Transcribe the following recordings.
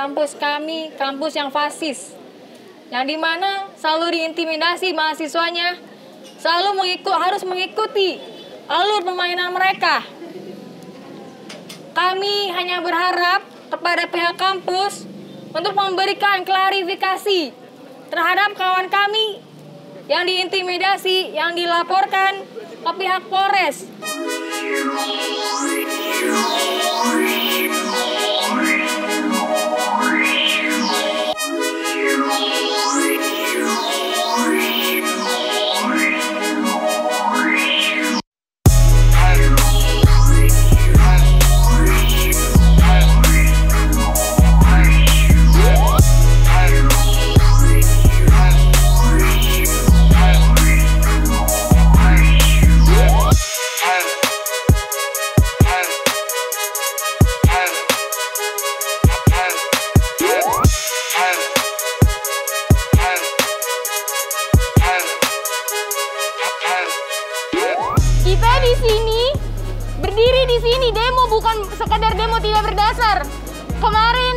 kampus kami, kampus yang fasis. Yang dimana selalu diintimidasi mahasiswanya, selalu harus mengikuti alur permainan mereka. Kami hanya berharap kepada pihak kampus untuk memberikan klarifikasi terhadap kawan kami yang diintimidasi, yang dilaporkan ke pihak Polres. Kita di sini, berdiri di sini demo bukan sekadar demo tidak berdasar. Kemarin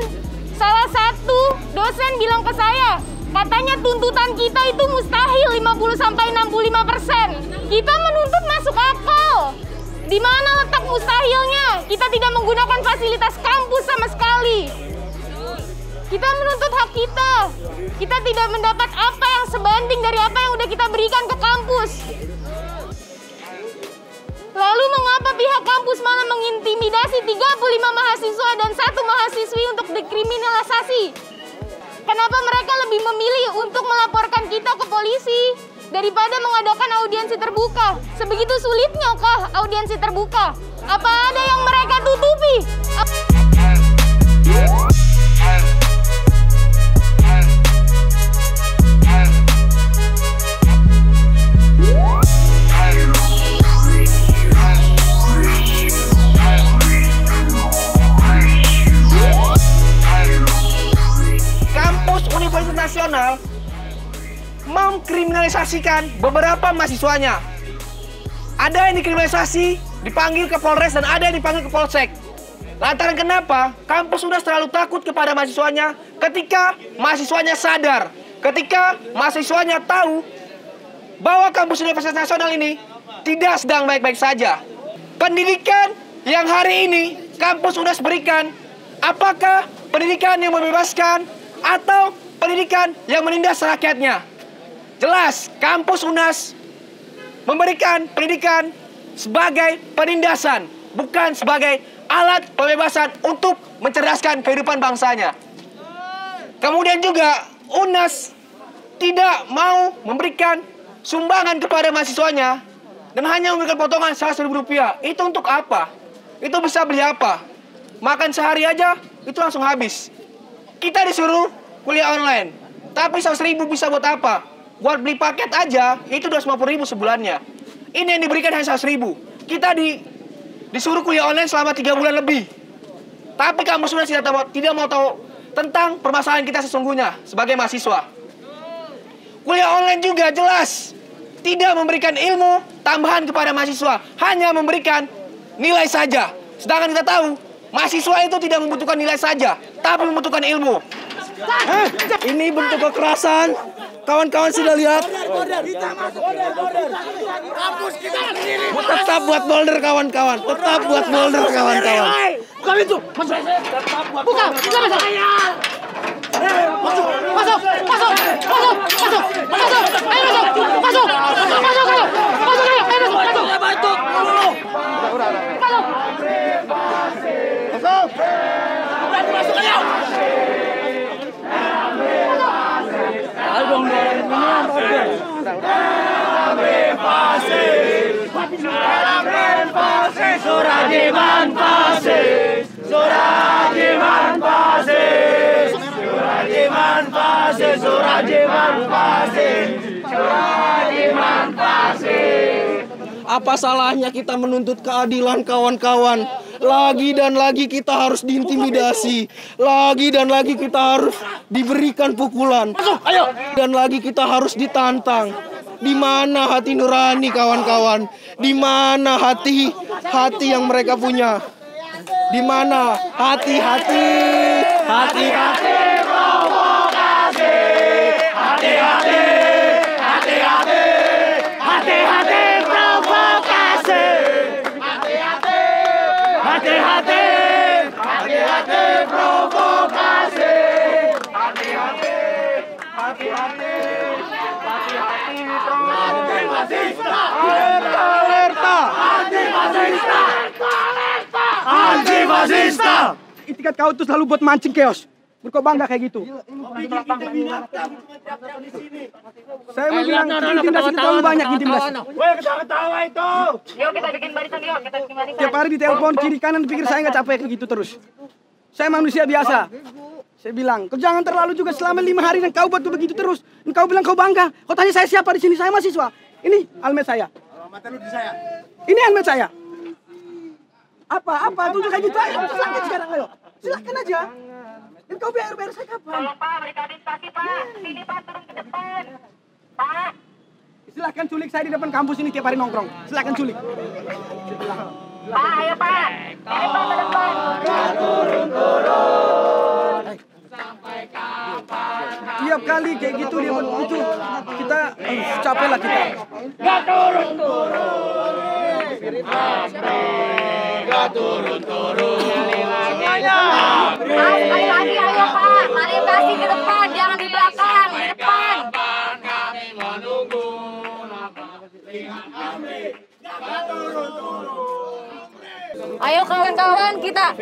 salah satu dosen bilang ke saya, katanya tuntutan kita itu mustahil 50-65%. Kita menuntut masuk akal. Di mana letak mustahilnya? Kita tidak menggunakan fasilitas kampus sama sekali. Kita menuntut hak kita. Kita tidak mendapat apa yang sebanding dari apa yang udah kita berikan ke kampus. Lalu mengapa pihak kampus malah mengintimidasi 35 mahasiswa dan 1 mahasiswi untuk dikriminalisasi? Kenapa mereka lebih memilih untuk melaporkan kita ke polisi daripada mengadakan audiensi terbuka? Sebegitu sulitnya kah audiensi terbuka? Apa ada yang mereka tutupi? Nasional mengkriminalisasikan beberapa mahasiswanya. Ada yang dikriminalisasi, dipanggil ke Polres, dan ada yang dipanggil ke Polsek. Lantaran kenapa? Kampus sudah terlalu takut kepada mahasiswanya ketika mahasiswanya sadar, ketika mahasiswanya tahu bahwa kampus Universitas Nasional ini tidak sedang baik-baik saja. Pendidikan yang hari ini kampus UNAS berikan, apakah pendidikan yang membebaskan atau pendidikan yang menindas rakyatnya? Jelas, kampus UNAS memberikan pendidikan sebagai penindasan, bukan sebagai alat pembebasan untuk mencerdaskan kehidupan bangsanya. Kemudian juga, UNAS tidak mau memberikan sumbangan kepada mahasiswanya dan hanya memberikan potongan Rp100.000. Itu untuk apa? Itu bisa beli apa? Makan sehari aja, itu langsung habis. Kita disuruh kuliah online, tapi 100.000 bisa buat apa? Buat beli paket aja, itu 250.000 sebulannya. Ini yang diberikan hanya 100.000. Kita disuruh kuliah online selama 3 bulan lebih. Tapi kamu sudah tidak mau tahu tentang permasalahan kita sesungguhnya sebagai mahasiswa. Kuliah online juga jelas tidak memberikan ilmu tambahan kepada mahasiswa, hanya memberikan nilai saja. Sedangkan kita tahu, mahasiswa itu tidak membutuhkan nilai saja, tapi membutuhkan ilmu. Ini bentuk kekerasan. Kawan-kawan sudah lihat. Tetap buat boulder kawan-kawan. Tetap buat boulder kawan-kawan. Buka itu. Buka. Masuk. Apa salahnya kita menuntut keadilan kawan-kawan? Lagi dan lagi kita harus diintimidasi. Lagi dan lagi kita harus diberikan pukulan. Dan lagi kita harus ditantang. Di mana hati nurani kawan-kawan? Di mana hati yang mereka punya? Di mana hati-hati Hati-hati provokasi. Hati-hati. Hati-hati. Hati-hati provokasi. Hati-hati. Hati-hati. Hati-hati provokasi. Hati-hati. Hati-hati. Hati-hati provokasi. Alerta. Anti-fasista. Anti-fasista. Itikat kau tuh selalu buat mancing chaos. Kau bangga kayak gitu. Saya mau bilang intimidasi itu terlalu banyak intimidasi. Woi, ketawa itu. Yuk kita bikin barisan yuk, kita bikin barisan. Tiap hari ditelepon kiri kanan pikir saya nggak capek kayak gitu terus. Saya manusia biasa. Saya bilang, kau jangan terlalu juga selama 5 hari dan kau buat begitu terus. Dan kau bilang kau bangga. Kau tanya saya siapa di sini? Saya mahasiswa. Ini almet saya. Ini almet saya. Apa? Tunjuk kayak gitu aja. Silahkan sekarang ayo. Silahkan aja. Dan kau bayar saya kapan? Tolong Pak, berikan administrasi Pak. Sini Pak, turun ke depan. Pak. Silahkan culik saya di depan kampus ini tiap hari nongkrong. Silahkan culik. Pak, ayo Pak. Sini Pak ke depan. Tiap kali kayak gitu dia itu kita capek lah kita. Gak turun-turun. Gak turun-turun. Semuanya. Sekali lagi ayo Pak. Klarifikasi ke depan, jangan di belakang, di depan. Kami menunggu. Ayo kawan-kawan kita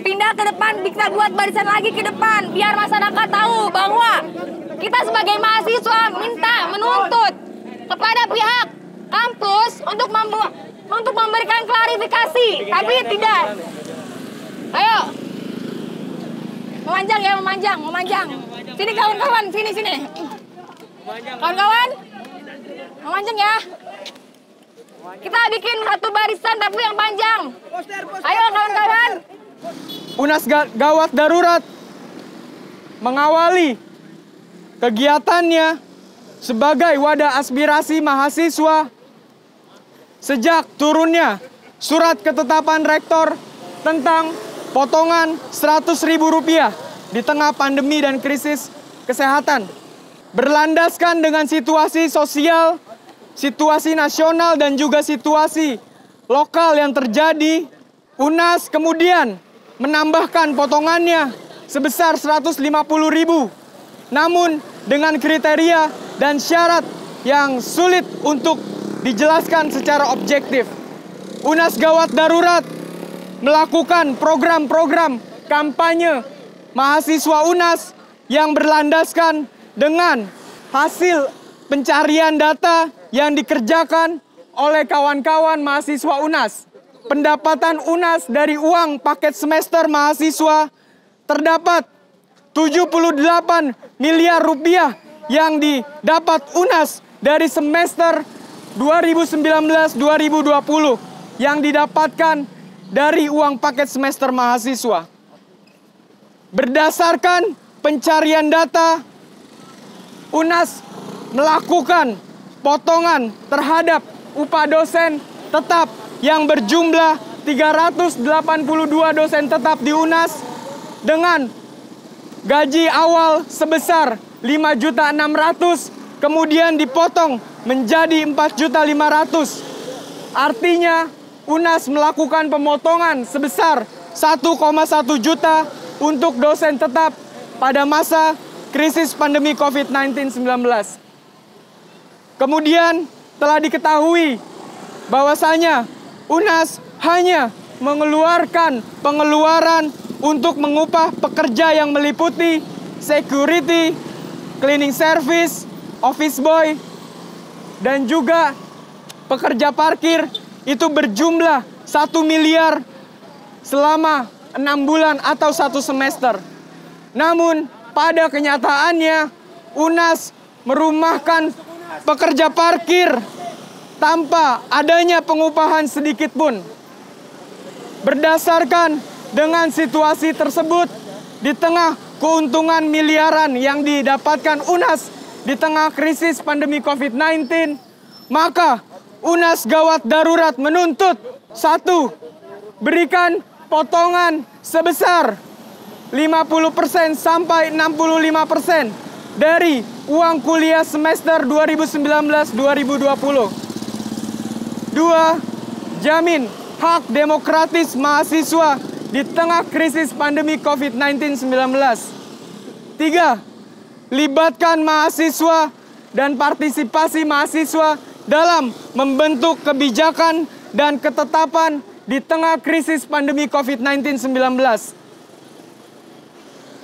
pindah ke depan, kita buat barisan lagi ke depan biar masyarakat tahu bahwa kita sebagai mahasiswa menuntut kepada pihak kampus untuk memberikan klarifikasi, tapi tidak. Ayo. Memanjang ya, memanjang. Sini kawan-kawan, sini. Kawan-kawan. Memanjang ya. Kita bikin satu barisan tapi yang panjang. Ayo kawan-kawan. Unas Gawat Darurat mengawali kegiatannya sebagai wadah aspirasi mahasiswa sejak turunnya surat ketetapan rektor tentang potongan Rp100.000 di tengah pandemi dan krisis kesehatan. Berlandaskan dengan situasi sosial, situasi nasional dan juga situasi lokal yang terjadi, UNAS kemudian menambahkan potongannya sebesar Rp150.000. Namun dengan kriteria dan syarat yang sulit untuk dijelaskan secara objektif. UNAS Gawat Darurat melakukan program-program kampanye mahasiswa UNAS yang berlandaskan dengan hasil pencarian data yang dikerjakan oleh kawan-kawan mahasiswa UNAS. Pendapatan UNAS dari uang paket semester mahasiswa terdapat Rp78 miliar yang didapat UNAS dari semester 2019-2020 yang didapatkan dari uang paket semester mahasiswa. Berdasarkan pencarian data, UNAS melakukan potongan terhadap upah dosen tetap yang berjumlah 382 dosen tetap di UNAS dengan gaji awal sebesar 5.600.000 kemudian dipotong menjadi 4.500.000. Artinya UNAS melakukan pemotongan sebesar 1,1 juta untuk dosen tetap pada masa krisis pandemi COVID-19. Kemudian telah diketahui bahwasanya UNAS hanya mengeluarkan pengeluaran untuk mengupah pekerja yang meliputi security, cleaning service, office boy, dan juga pekerja parkir itu berjumlah 1 miliar selama 6 bulan atau 1 semester. Namun pada kenyataannya UNAS merumahkan pekerja parkir tanpa adanya pengupahan sedikit pun. Berdasarkan dengan situasi tersebut, di tengah keuntungan miliaran yang didapatkan UNAS di tengah krisis pandemi COVID-19, maka UNAS Gawat Darurat menuntut 1. Berikan potongan sebesar 50% sampai 65% dari uang kuliah semester 2019-2020. 2. Jamin hak demokratis mahasiswa di tengah krisis pandemi COVID-19-19. 3. Libatkan mahasiswa dan partisipasi mahasiswa dalam membentuk kebijakan dan ketetapan di tengah krisis pandemi COVID-19-19.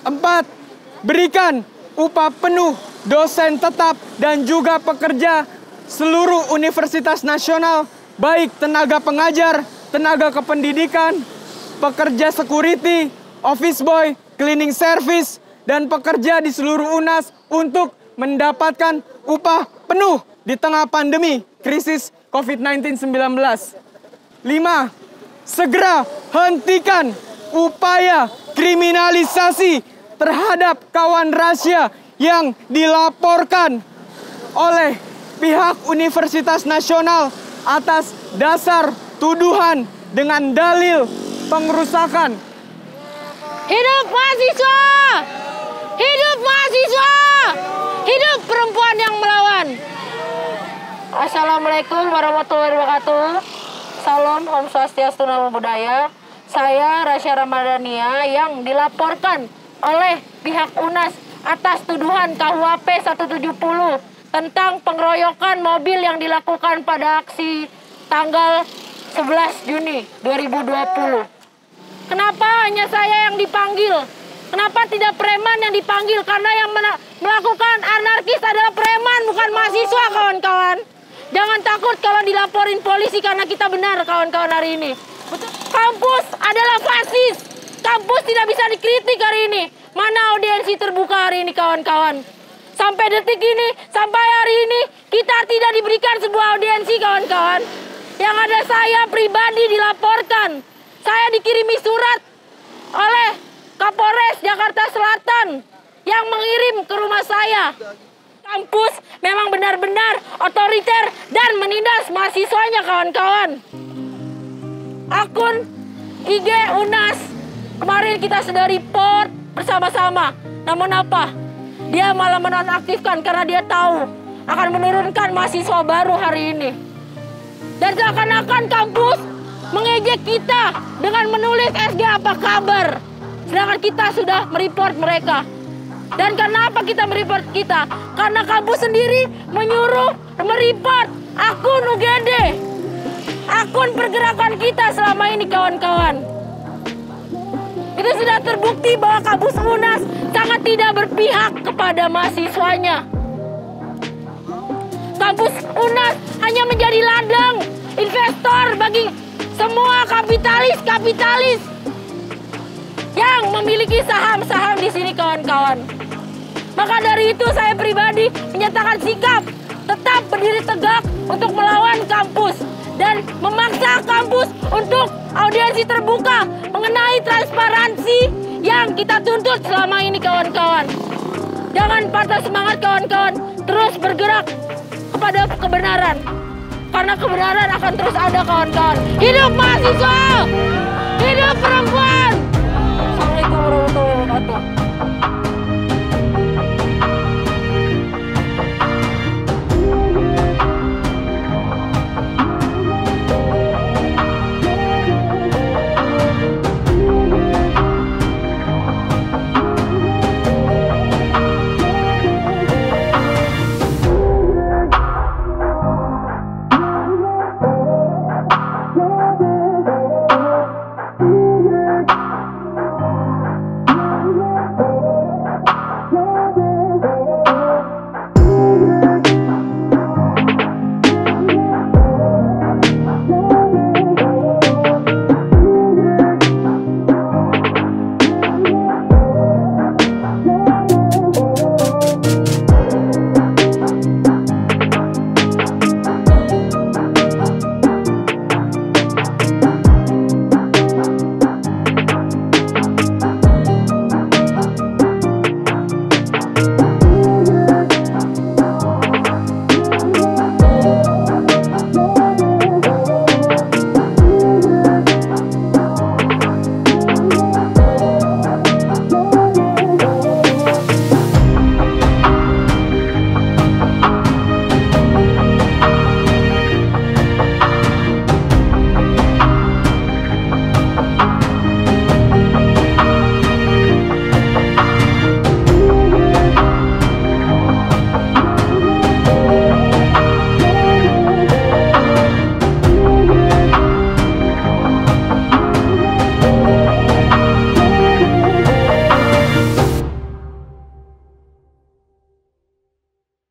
4. Berikan upah penuh dosen tetap dan juga pekerja seluruh universitas nasional, baik tenaga pengajar, tenaga kependidikan, pekerja security, office boy, cleaning service, dan pekerja di seluruh UNAS untuk mendapatkan upah penuh di tengah pandemi krisis COVID-19-19. 5. Segera hentikan upaya kriminalisasi terhadap kawan rahasia yang dilaporkan oleh pihak Universitas Nasional atas dasar tuduhan dengan dalil pengerusakan. Hidup mahasiswa! Hidup mahasiswa! Hidup perempuan yang melawan! Assalamualaikum warahmatullahi wabarakatuh. Salam, Om Swastiastu, Namo Buddhaya. Saya Rasya Ramadhania yang dilaporkan oleh pihak UNAS atas tuduhan KUHP 170 tentang pengeroyokan mobil yang dilakukan pada aksi tanggal 11 Juni 2020. Kenapa hanya saya yang dipanggil? Kenapa tidak preman yang dipanggil? Karena yang melakukan anarkis adalah preman, bukan mahasiswa, kawan-kawan. Jangan takut kalau dilaporin polisi karena kita benar, kawan-kawan, hari ini. Kampus adalah fasis. Kampus tidak bisa dikritik hari ini. Mana audiensi terbuka hari ini, kawan-kawan? Sampai detik ini, sampai hari ini, kita tidak diberikan sebuah audiensi, kawan-kawan. Yang ada saya pribadi dilaporkan. Saya dikirimi surat oleh Kapolres Jakarta Selatan yang mengirim ke rumah saya. Kampus memang benar-benar otoriter dan menindas mahasiswanya, kawan-kawan. Akun IG UNAS kemarin kita sudah report bersama-sama. Namun apa? Dia malah menonaktifkan karena dia tahu akan menurunkan mahasiswa baru hari ini. Dan seakan-akan kampus mengejek kita dengan menulis SG apa kabar. Sedangkan kita sudah mereport mereka. Dan kenapa kita mereport kita? Karena kampus sendiri menyuruh mereport akun UGD. Akun pergerakan kita selama ini, kawan-kawan. Itu sudah terbukti bahwa kampus UNAS sangat tidak berpihak kepada mahasiswanya. Kampus UNAS hanya menjadi ladang investor bagi semua kapitalis yang memiliki saham-saham di sini, kawan-kawan. Maka dari itu saya pribadi menyatakan sikap tetap berdiri tegak untuk melawan kampus dan memaksa kampus untuk audiensi terbuka mengenai transparansi yang kita tuntut selama ini, kawan-kawan. Jangan patah semangat, kawan-kawan. Terus bergerak kepada kebenaran. Karena kebenaran akan terus ada, kawan-kawan. Hidup mahasiswa! Hidup perempuan!